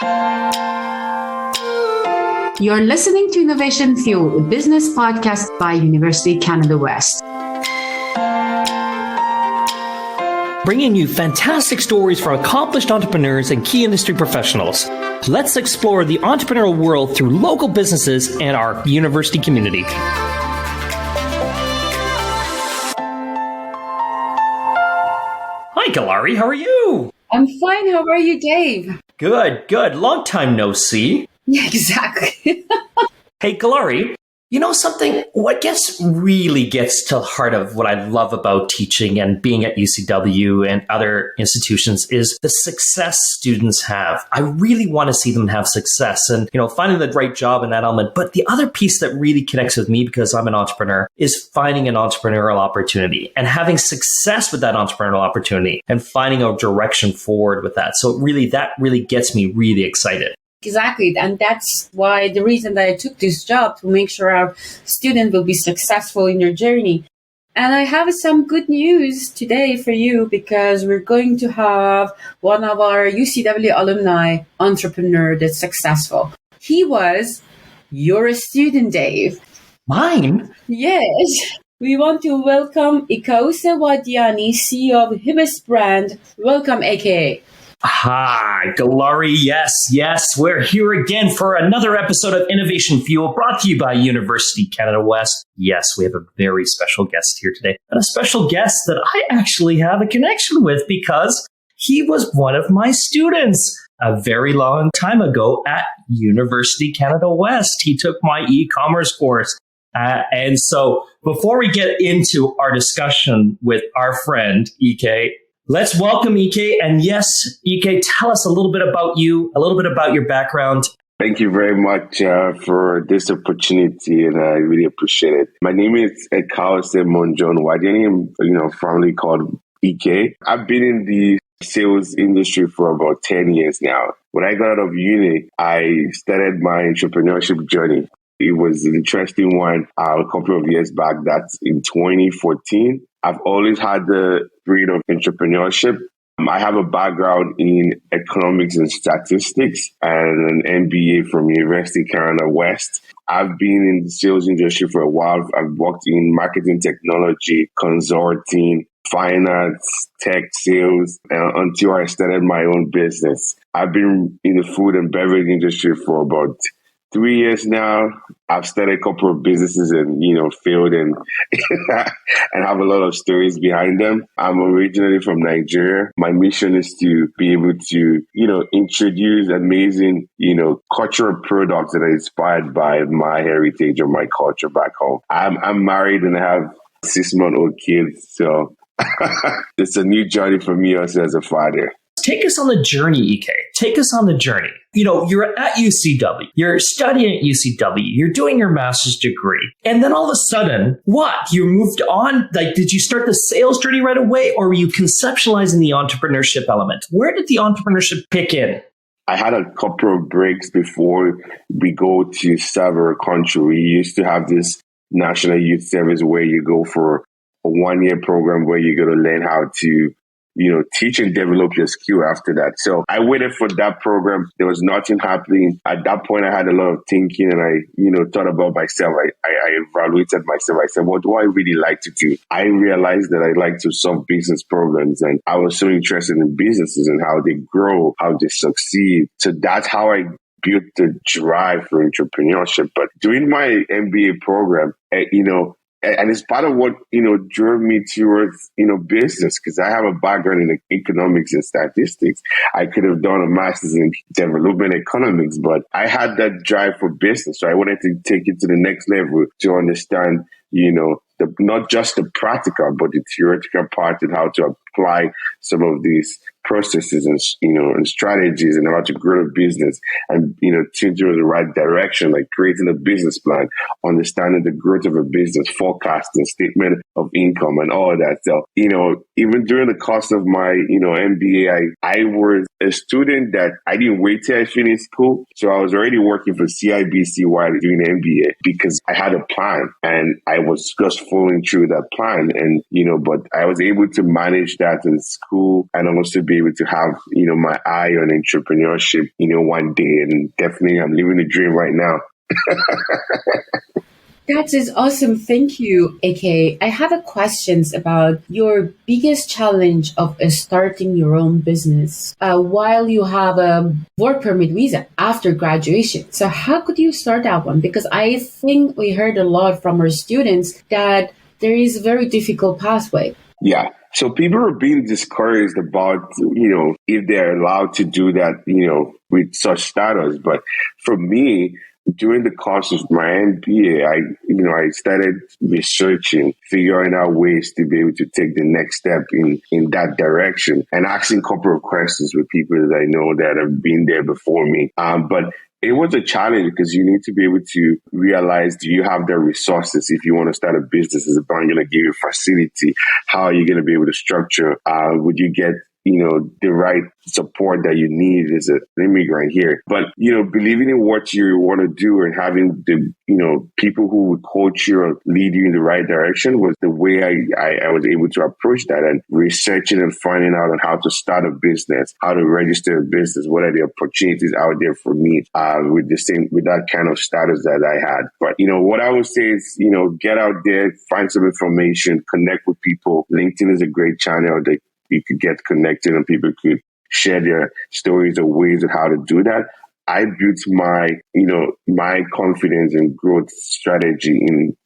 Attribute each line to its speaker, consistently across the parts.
Speaker 1: You're listening to Innovation Fuel, a business podcast by University Canada West.
Speaker 2: Bringing you fantastic stories from accomplished entrepreneurs and key industry professionals. Let's explore the entrepreneurial world through local businesses and our university community. Hi, Galari. How are you?
Speaker 1: I'm fine. How are you, Dave?
Speaker 2: Good. Long time no see.
Speaker 1: Yeah, exactly.
Speaker 2: Hey, Galari, you know something? What really gets to the heart of what I love about teaching and being at UCW and other institutions is the success students have. I really want to see them have success and, finding the right job in that element. But the other piece that really connects with me, because I'm an entrepreneur, is finding an entrepreneurial opportunity and having success with that entrepreneurial opportunity and finding a direction forward with that. So that really gets me really excited.
Speaker 1: Exactly. And that's why the reason that I took this job, to make sure our student will be successful in their journey. And I have some good news today for you, because we're going to have one of our UCW alumni entrepreneur that's successful. He was your student, Dave.
Speaker 2: Mine?
Speaker 1: Yes. We want to welcome Ikause Wadiani, CEO of Hibis brand. Welcome, AKA.
Speaker 2: Hi, Galari. Yes, we're here again for another episode of Innovation Fuel, brought to you by University Canada West. Yes, we have a very special guest here today, and a special guest that I actually have a connection with because he was one of my students a very long time ago at University Canada West. He took my e-commerce course. And so before we get into our discussion with our friend, EK, let's welcome EK. And yes, EK, tell us a little bit about you, a little bit about your background.
Speaker 3: Thank you very much for this opportunity, and I really appreciate it. My name is Ikause Monjon Wadiani. I'm formerly called EK. I've been in the sales industry for about 10 years now. When I got out of uni, I started my entrepreneurship journey. It was an interesting one a couple of years back. That's in 2014. I've always had the spirit of entrepreneurship. I have a background in economics and statistics and an MBA from University Canada West. I've been in the sales industry for a while. I've worked in marketing technology, consulting, finance, tech sales, until I started my own business. I've been in the food and beverage industry for about 3 years now. I've started a couple of businesses and, failed and and have a lot of stories behind them. I'm originally from Nigeria. My mission is to be able to, introduce amazing, cultural products that are inspired by my heritage or my culture back home. I'm married and I have 6-month-old kids. So it's a new journey for me also as a father.
Speaker 2: Take us on the journey, EK. Take us on the journey. You're at UCW. You're studying at UCW. You're doing your master's degree. And then all of a sudden, what? You moved on? Did you start the sales journey right away? Or were you conceptualizing the entrepreneurship element? Where did the entrepreneurship pick in?
Speaker 3: I had a couple of breaks before we go to serve our country. We used to have this National Youth Service where you go for a 1-year program where you're going to learn how to teach and develop your skill after that. So I waited for that program. There was nothing happening. At that point, I had a lot of thinking and I, thought about myself. I evaluated myself. I said, what do I really like to do? I realized that I like to solve business problems. And I was so interested in businesses and how they grow, how they succeed. So that's how I built the drive for entrepreneurship. But during my MBA program, and it's part of what, drove me towards, business, because I have a background in economics and statistics. I could have done a master's in development economics, but I had that drive for business. So I wanted to take it to the next level to understand, not just the practical, but the theoretical part and how to apply some of these processes and, and strategies and how to grow a business and, think through the right direction, like creating a business plan, understanding the growth of a business, forecasting, statement of income and all of that. So, even during the course of my, MBA, I was a student that I didn't wait till I finished school. So I was already working for CIBC while doing MBA because I had a plan and I was just following through that plan. And, but I was able to manage that in school and also be able to have, my eye on entrepreneurship, one day. And definitely I'm living the dream right now.
Speaker 1: That is awesome. Thank you, AK. I have a questions about your biggest challenge of starting your own business while you have a work permit visa after graduation. So how could you start that one? Because I think we heard a lot from our students that there is a very difficult pathway.
Speaker 3: Yeah. So people are being discouraged about, if they're allowed to do that, with such status. But for me, during the course of my MBA, I started researching, figuring out ways to be able to take the next step in that direction and asking a couple of questions with people that I know that have been there before me. But it was a challenge because you need to be able to realize, do you have the resources if you want to start a business? Is the bank going to give you a facility? How are you going to be able to structure? Would you get the right support that you need as an immigrant here? But, believing in what you want to do and having the, people who would coach you or lead you in the right direction was the way I was able to approach that, and researching and finding out on how to start a business, how to register a business, what are the opportunities out there for me with that kind of status that I had. But, what I would say is, get out there, find some information, connect with people. LinkedIn is a great channel that you could get connected and people could share their stories or ways of how to do that. I built my confidence and growth strategy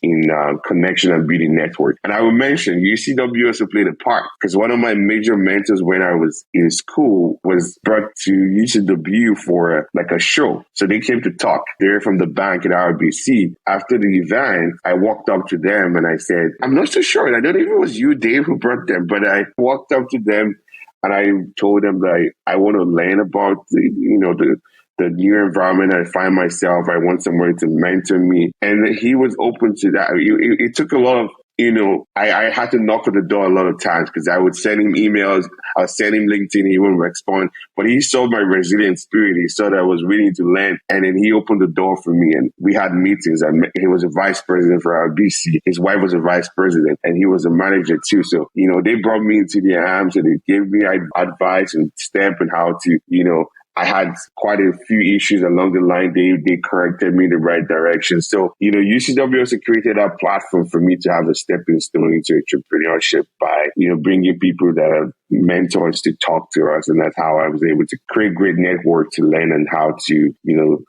Speaker 3: in connection and building network. And I will mention UCW also played a part, because one of my major mentors when I was in school was brought to UCW for a show. So they came to talk. They're from the bank at RBC. After the event, I walked up to them and I said, I'm not so sure. I don't know if it was you, Dave, who brought them, but I walked up to them and I told them that I want to learn about the new environment I find myself. I want somebody to mentor me. And he was open to that. It took a lot of, I had to knock on the door a lot of times because I would send him emails. I'll send him LinkedIn. He wouldn't respond. But he saw my resilient spirit. He saw that I was willing to learn. And then he opened the door for me. And we had meetings. He was a vice president for our BC. His wife was a vice president. And he was a manager too. So, they brought me into their arms and they gave me advice and step and how to, I had quite a few issues along the line. They corrected me in the right direction. So, UCW also created a platform for me to have a stepping stone into entrepreneurship by, bringing people that are mentors to talk to us. And that's how I was able to create great network to learn and how to,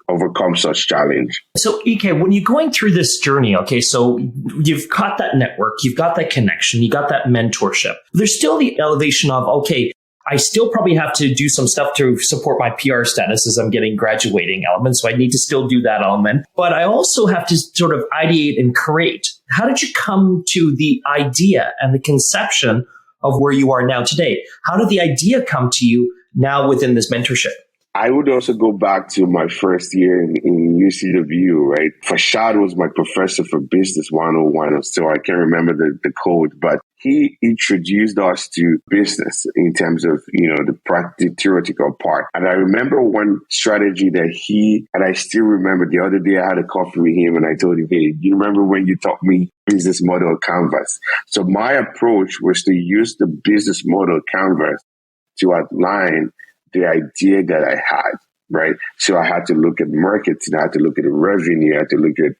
Speaker 3: overcome such challenge.
Speaker 2: So, Ike, when you're going through this journey, okay, so you've got that network, you've got that connection, you got that mentorship. There's still the elevation of, okay, I still probably have to do some stuff to support my PR status as I'm getting graduating elements. So I need to still do that element. But I also have to sort of ideate and create. How did you come to the idea and the conception of where you are now today? How did the idea come to you now within this mentorship?
Speaker 3: I would also go back to my first year in UCW, right? Fashad was my professor for Business 101, so I can't remember the code, but he introduced us to business in terms of, the theoretical part. And I remember one strategy and I still remember the other day I had a coffee with him and I told him, hey, you remember when you taught me business model canvas? So my approach was to use the business model canvas to outline the idea that I had, right? So I had to look at markets, I had to look at the revenue, I had to look at,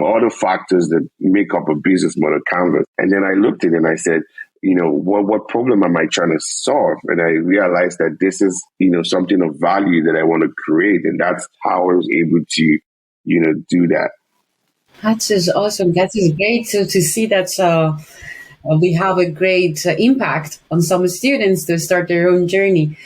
Speaker 3: all the factors that make up a business model canvas. And then I looked at it and I said, what problem am I trying to solve? And I realized that this is, something of value that I want to create. And that's how I was able to, do that.
Speaker 1: That is awesome. That is great. So to see that we have a great impact on some students to start their own journey.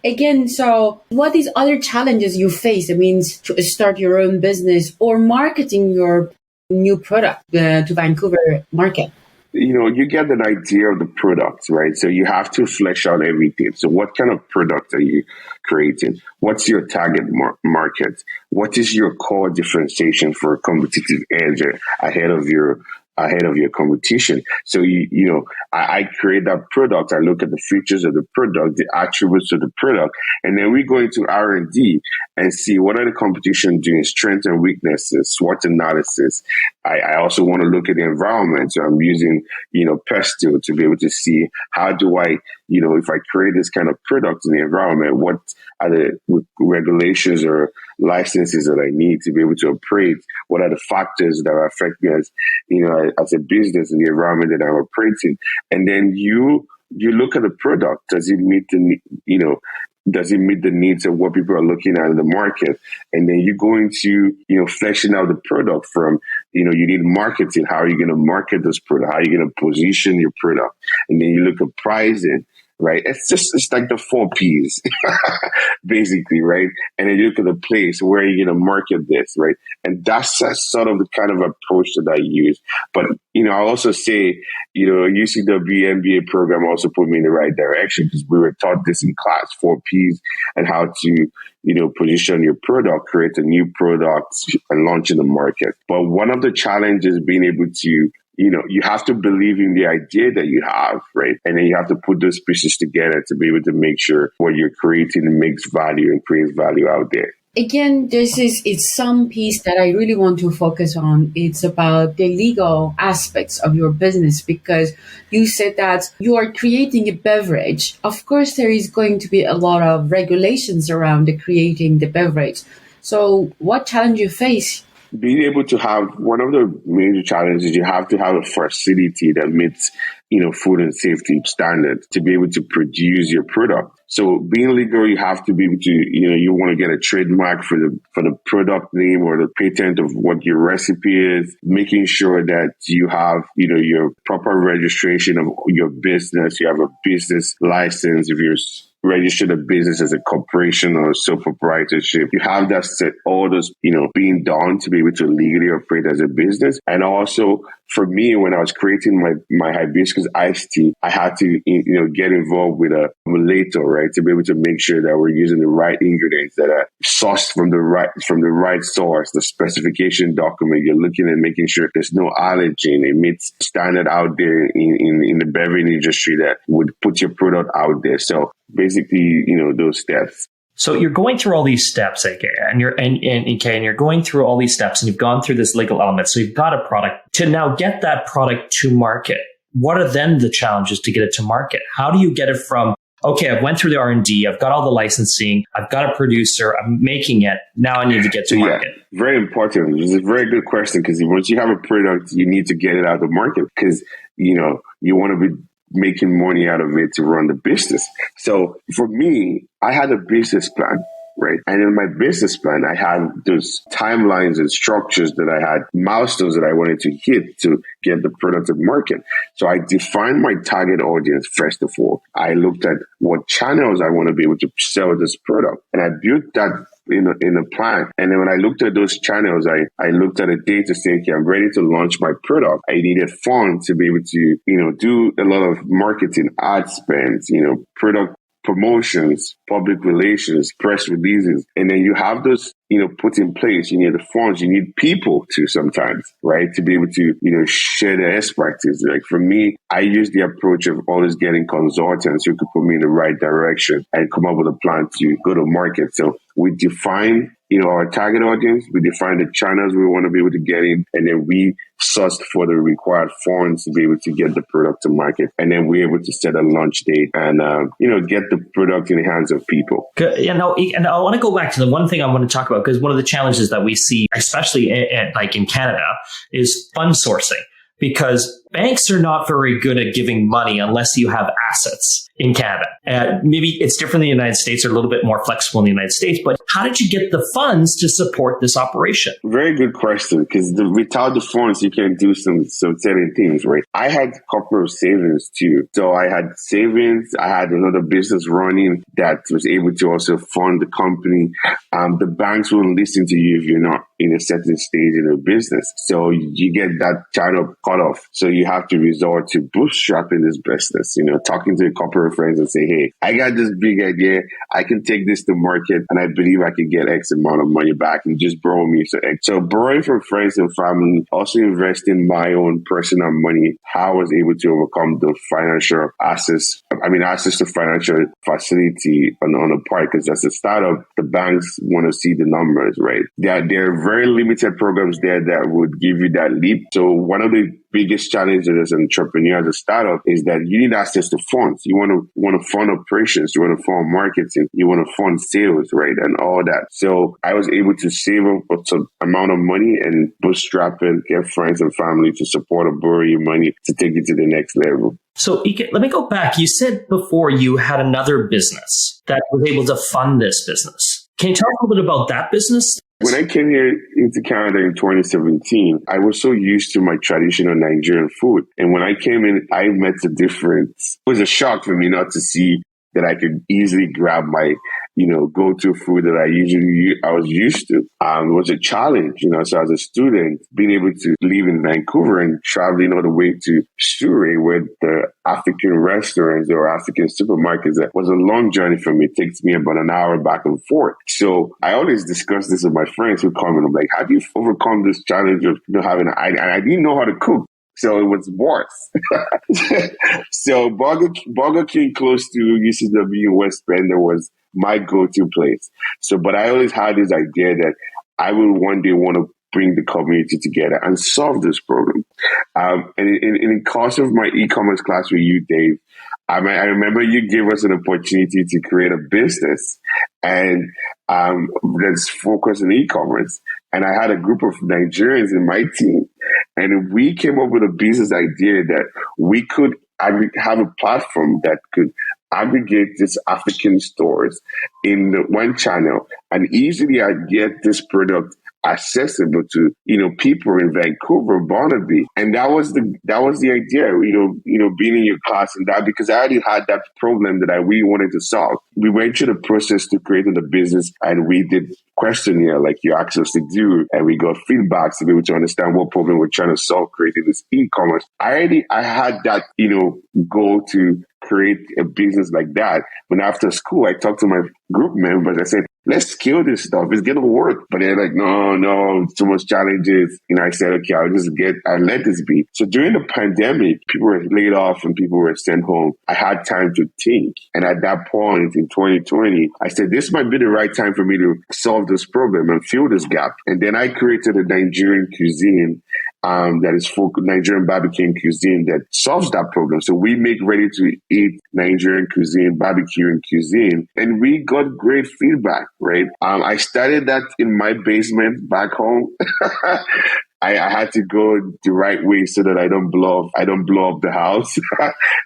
Speaker 1: Again, so what is other challenges you face? I mean, to start your own business or marketing your new product to Vancouver market?
Speaker 3: You get an idea of the product, right? So you have to flesh out everything. So what kind of product are you creating? What's your target market? What is your core differentiation for a competitive edge ahead of your ahead of your competition. So, I create that product. I look at the features of the product, the attributes of the product, and then we go into R&D and see what are the competition doing, strengths and weaknesses, SWOT analysis. I also want to look at the environment. So I'm using, Pesto to be able to see how do I, if I create this kind of product in the environment, what are the regulations or licenses that I need to be able to operate? What are the factors that affect me as a business in the environment that I'm operating? And then you look at the product. Does it meet does it meet the needs of what people are looking at in the market? And then you go into, fleshing out the product from, you need marketing. How are you going to market this product? How are you going to position your product? And then you look at pricing, right? It's like the 4 Ps, basically, right? And then you look at the place, where are you going to market this, right? And that's sort of the kind of approach that I use. But, I also say, UCW MBA program also put me in the right direction, because we were taught this in class, 4 Ps, and how to, position your product, create a new product and launch in the market. But one of the challenges being able to, you have to believe in the idea that you have, right? And then you have to put those pieces together to be able to make sure what you're creating makes value and creates value out there.
Speaker 1: Again, it's some piece that I really want to focus on. It's about the legal aspects of your business, because you said that you are creating a beverage. Of course, there is going to be a lot of regulations around creating the beverage. So what challenge you face?
Speaker 3: Being able to have, one of the major challenges, you have to have a facility that meets, food and safety standards to be able to produce your product. So being legal, you have to be able to, you want to get a trademark for the product name or the patent of what your recipe is, making sure that you have, your proper registration of your business. You have a business license. If you're registered a business as a corporation or a sole proprietorship, you have that set, all those, being done to be able to legally operate as a business. And also, for me, when I was creating my hibiscus iced tea, I had to, get involved with a formulator, right, to be able to make sure that we're using the right ingredients that are sourced from the right source, the specification document. You're looking at making sure there's no allergen. It meets standard out there in the beverage industry that would put your product out there. So basically, those steps.
Speaker 2: So you're going through all these steps, AK, and you're going through all these steps, and you've gone through this legal element. So you've got a product. To now get that product to market, what are then the challenges to get it to market? How do you get it from, okay, I've went through the R&D, I've got all the licensing, I've got a producer, I'm making it, now I need to get to market?
Speaker 3: Yeah, very important. It's a very good question, because once you have a product, you need to get it out of the market, because, you want to be making money out of it to run the business. So for me, I had a business plan, right? And in my business plan, I had those timelines and structures that I had, milestones that I wanted to hit to get the product to market. So I defined my target audience first of all. I looked at what channels I want to be able to sell this product, and I built that in a plan. And then when I looked at those channels, I looked at a day to say, okay, I'm ready to launch my product. I needed funds to be able to, do a lot of marketing, ad spends, product promotions, public relations, press releases. And then you have those, put in place. You need the funds, you need people to sometimes, right? To be able to, share their expertise. Like for me, I use the approach of always getting consultants who could put me in the right direction and come up with a plan to go to market. So we define, our target audience, we define the channels we want to be able to get in, and then we sourced for the required funds to be able to get the product to market. And then we're able to set a launch date and, get the product in the hands of people.
Speaker 2: And I want to go back to the one thing I want to talk about, because one of the challenges that we see, especially in Canada, is fund sourcing. Because banks are not very good at giving money unless you have assets in Canada. Maybe it's different in the United States, or a little bit more flexible in the United States. But how did you get the funds to support this operation?
Speaker 3: Very good question, because without the funds, you can do some certain things, right? I had a couple of savings too. So I had savings. I had another business running that was able to also fund the company. The banks won't listen to you if you're not in a certain stage in a business. So you get that kind of cut off. So you you have to resort to bootstrapping this business, talking to a couple of friends and say, hey, I got this big idea. I can take this to market and I believe I can get X amount of money back and just borrow me. So borrowing from friends and family, also investing my own personal money, how I was able to overcome the financial access to financial facility on a part, because as a startup, the banks want to see the numbers, right? There are very limited programs there that would give you that leap. So one of the biggest challenges as an entrepreneur, as a startup, is that you need access to funds. You want to fund operations, you want to fund marketing, you want to fund sales, right, and all that. So I was able to save some amount of money and bootstrap it, get friends and family to support or borrow you money to take it to the next level.
Speaker 2: So Ike, let me go back. You said before you had another business that was able to fund this business. Can you talk a little bit about that business?
Speaker 3: When I came here into Canada in 2017, I was so used to my traditional Nigerian food. And when I came in, I met the difference. It was a shock for me not to see that I could easily grab my, go-to food that I was used to. It was a challenge, so as a student, being able to live in Vancouver and traveling all the way to Surrey with the African restaurants or African supermarkets, that was a long journey for me. It takes me about an hour back and forth. So I always discuss this with my friends who come and I'm like, how do you overcome this challenge of I didn't know how to cook. So it was worse. So Burger King close to UCW West Bend was my go-to place. But I always had this idea that I will one day want to bring the community together and solve this problem. And in the course of my e-commerce class with you, Dave, I remember you gave us an opportunity to create a business and that's focused on e-commerce. And I had a group of Nigerians in my team. And we came up with a business idea that we could have a platform that could aggregate these African stores in one channel and easily get this product accessible to people in Vancouver, Barnaby, and that was the idea. Being in your class and that, because I already had that problem that I really wanted to solve. We went through the process to creating the business, and we did questionnaire like you asked us to do, and we got feedback to be able to understand what problem we're trying to solve, creating this e-commerce. I had that goal to create a business like that. When after school, I talked to my group members. I said, let's scale this stuff. It's going to work. But they're like, no, too much challenges. I said, okay, I'll let this be. So during the pandemic, people were laid off and people were sent home. I had time to think. And at that point in 2020, I said, this might be the right time for me to solve this problem and fill this gap. And then I created a Nigerian cuisine that is Nigerian barbecue cuisine that solves that problem. So we make ready to eat Nigerian cuisine, barbecue and cuisine, and we got great feedback, right? I started that in my basement back home. I had to go the right way so that I don't blow up the house.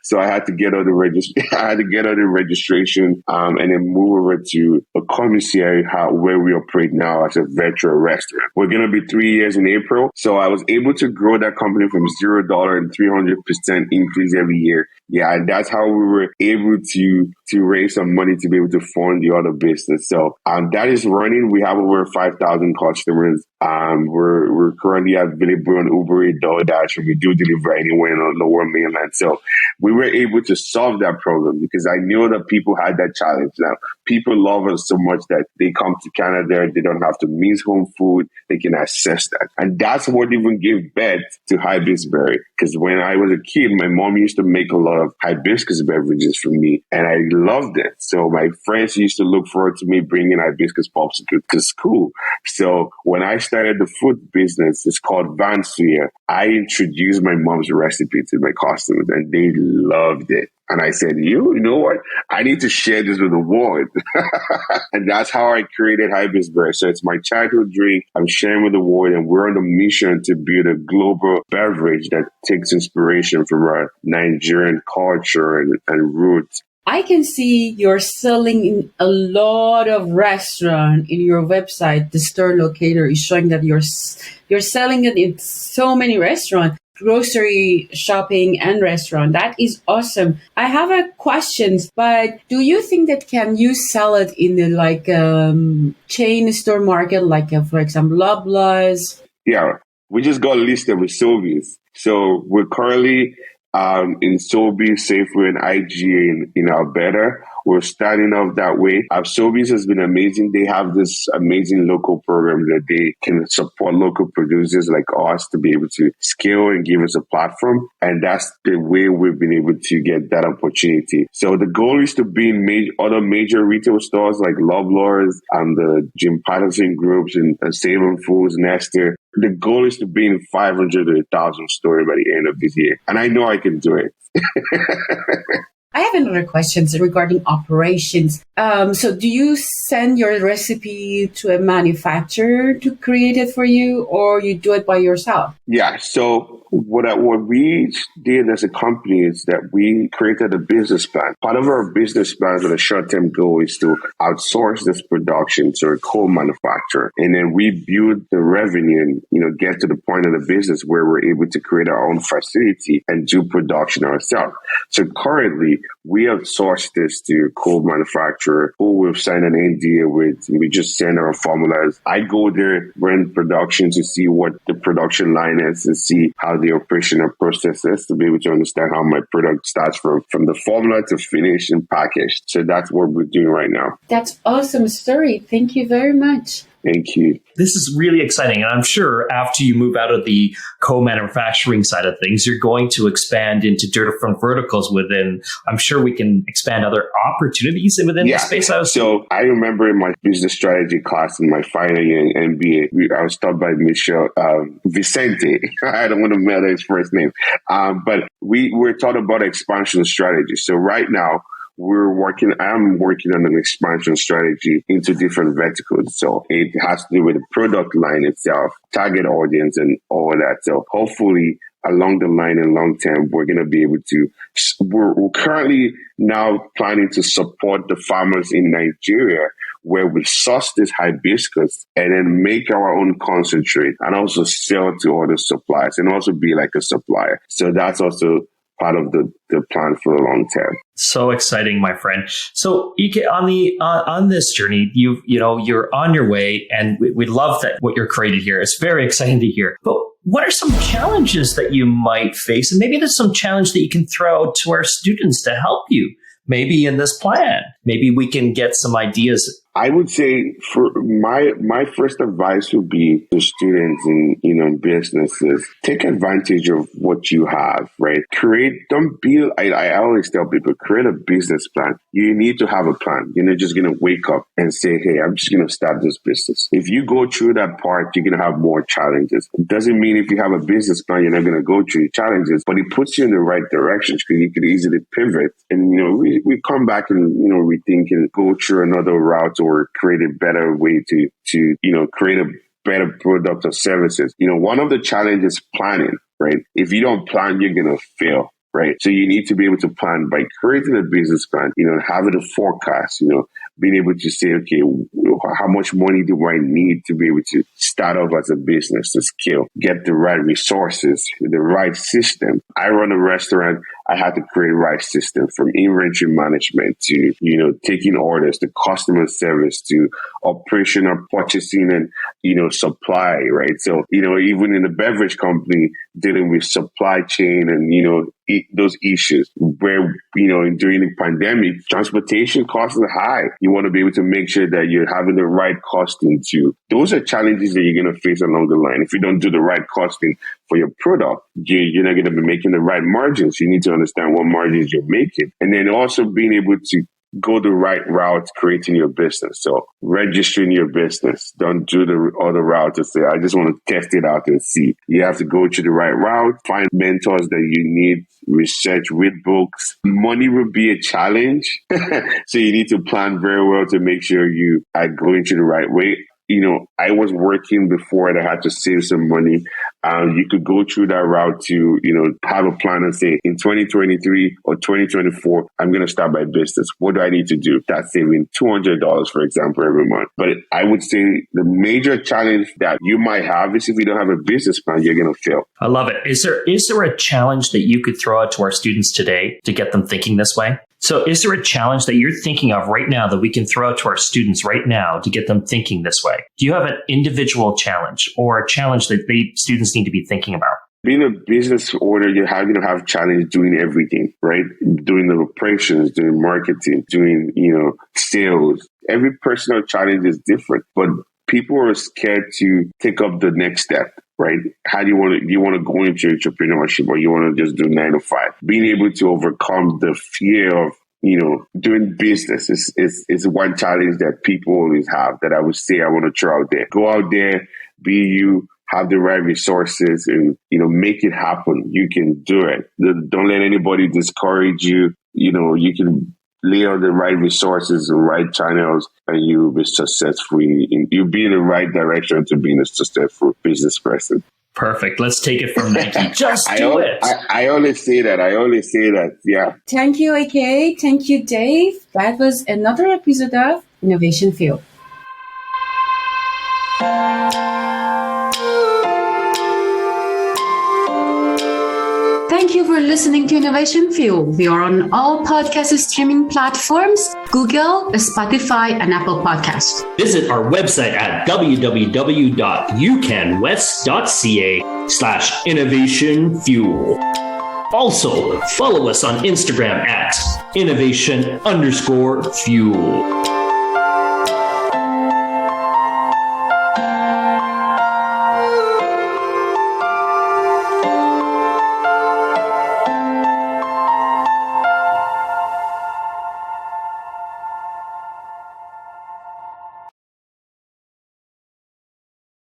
Speaker 3: So I had to get all the registration, and then move over to a commissary where we operate now as a virtual restaurant. We're going to be 3 years in April. So I was able to grow that company from $0 and 300% increase every year. Yeah. And that's how we were able to raise some money to be able to fund the other business. So, that is running. We have over 5,000 customers. We're currently available on Uber Eats, DoorDash, and we do deliver anywhere in the lower mainland. So we were able to solve that problem because I knew that people had that challenge. Now, people love us so much that they come to Canada, they don't have to miss home food, they can access that. And that's what even gave birth to Hibiscus Berry. Because when I was a kid, my mom used to make a lot of hibiscus beverages for me, and I loved it. So my friends used to look forward to me bringing hibiscus popsicles to school. So when I started the food business, it's called Vansuya, I introduced my mom's recipe to my customers, and they loved it. And I said, you know what? I need to share this with the world. And that's how I created Hibiscus Berry. So it's my childhood drink. I'm sharing with the world, and we're on a mission to build a global beverage that takes inspiration from our Nigerian culture and roots.
Speaker 1: I can see you're selling in a lot of restaurants in your website. The store locator is showing that you're selling it in so many restaurants. Grocery shopping and restaurant. That is awesome. I have a question, but do you think that can you sell it in the chain store market, for example, Loblaws?
Speaker 3: Yeah, we just got listed with Sobeys. So we're currently in Sobeys, Safeway, and IGA in Alberta. We're starting off that way. Sobeys has been amazing. They have this amazing local program that they can support local producers like us to be able to scale and give us a platform. And that's the way we've been able to get that opportunity. So the goal is to be in other major retail stores like Loblaws and the Jim Patterson groups and Save on Foods, Nestor. The goal is to be in 500 to 1,000 stores by the end of this year. And I know I can do it.
Speaker 1: I have another question regarding operations. So do you send your recipe to a manufacturer to create it for you, or you do it by yourself?
Speaker 3: Yeah. So what we did as a company is that we created a business plan. Part of our business plan with a short-term goal is to outsource this production to a co-manufacturer. And then we build the revenue and, get to the point of the business where we're able to create our own facility and do production ourselves. So currently, we have sourced this to a co-manufacturer who we've signed an NDA with. We just send our formulas. I go there, run production to see what the production line is and see how the operational process is to be able to understand how my product starts from the formula to finish and packaged. So that's what we're doing right now.
Speaker 1: That's awesome story. Thank you very much.
Speaker 3: Thank you.
Speaker 2: This is really exciting. And I'm sure after you move out of the co-manufacturing side of things, you're going to expand into different verticals within. I'm sure we can expand other opportunities within the space.
Speaker 3: So I remember in my business strategy class in my final year in MBA, I was taught by Michelle Vicente. I don't want to matter his first name. But we were taught about expansion strategy. So right now, I'm working on an expansion strategy into different verticals. So it has to do with the product line itself, target audience and all of that. So hopefully along the line and long term, we're going to be able to, we're currently now planning to support the farmers in Nigeria where we source this hibiscus and then make our own concentrate and also sell to other suppliers and also be like a supplier. So that's also part of the plan for the long term.
Speaker 2: So exciting, my friend. So Ike, on this journey, you're on your way, and we love that what you're created here. It's very exciting to hear. But what are some challenges that you might face? And maybe there's some challenge that you can throw out to our students to help you. Maybe in this plan, maybe we can get some ideas.
Speaker 3: I would say for my first advice would be to students and, businesses, take advantage of what you have, right? I always tell people, create a business plan. You need to have a plan. You're not just going to wake up and say, hey, I'm just going to start this business. If you go through that part, you're going to have more challenges. It doesn't mean if you have a business plan, you're not going to go through challenges, but it puts you in the right direction because you could easily pivot. And, we come back and, rethink and go through another route or create a better way to create a better product or services. One of the challenges is planning, right? If you don't plan, you're going to fail, right? So you need to be able to plan by creating a business plan, having a forecast, being able to say, okay, how much money do I need to be able to start off as a business to scale, get the right resources, the right system. I run a restaurant. I had to create a right system from inventory management to, taking orders, to customer service, to operational purchasing and, supply, right? So, even in the beverage company, dealing with supply chain and, those issues where, during the pandemic, transportation costs are high. You want to be able to make sure that you're having the right costing too. Those are challenges that you're going to face along the line. If you don't do the right costing for your product, you're not going to be making the right margins. You need to understand what margins you're making. And then also being able to go the right route, creating your business. So registering your business. Don't do the other route to say, I just want to test it out and see. You have to go to the right route, find mentors that you need, research, read books. Money will be a challenge. So you need to plan very well to make sure you are going to the right way. I was working before and I had to save some money. You could go through that route to, have a plan and say, in 2023 or 2024, I'm going to start my business. What do I need to do? That's saving $200, for example, every month. But I would say the major challenge that you might have is if you don't have a business plan, you're going to fail.
Speaker 2: I love it. Is there a challenge that you could throw out to our students today to get them thinking this way? So is there a challenge that you're thinking of right now that we can throw out to our students right now to get them thinking this way? Do you have an individual challenge or a challenge that students need to be thinking about?
Speaker 3: being a business owner, you're going to have challenge doing everything, right? Doing the operations, doing marketing, doing, sales. Every personal challenge is different, but people are scared to take up the next step, right? How do you want to go into entrepreneurship, or you want to just do 9 to 5? Being able to overcome the fear of, doing business is one challenge that people always have, that I would say I want to throw out there. Go out there, be you, have the right resources, and, make it happen. You can do it. Don't let anybody discourage you. You can lay on the right resources and right channels, and you'll be successful. You'll be in the right direction to being a successful business person.
Speaker 2: Perfect. Let's take it from Nike. Just do it.
Speaker 3: I always say that. Yeah.
Speaker 1: Thank you, AK. Thank you, Dave. That was another episode of Innovation Fuel. Thank you for listening to Innovation Fuel. We are on all podcast streaming platforms, Google, Spotify, and Apple Podcasts.
Speaker 2: Visit our website at www.ucanwest.ca/Innovation Fuel. Also, follow us on Instagram at innovation_fuel.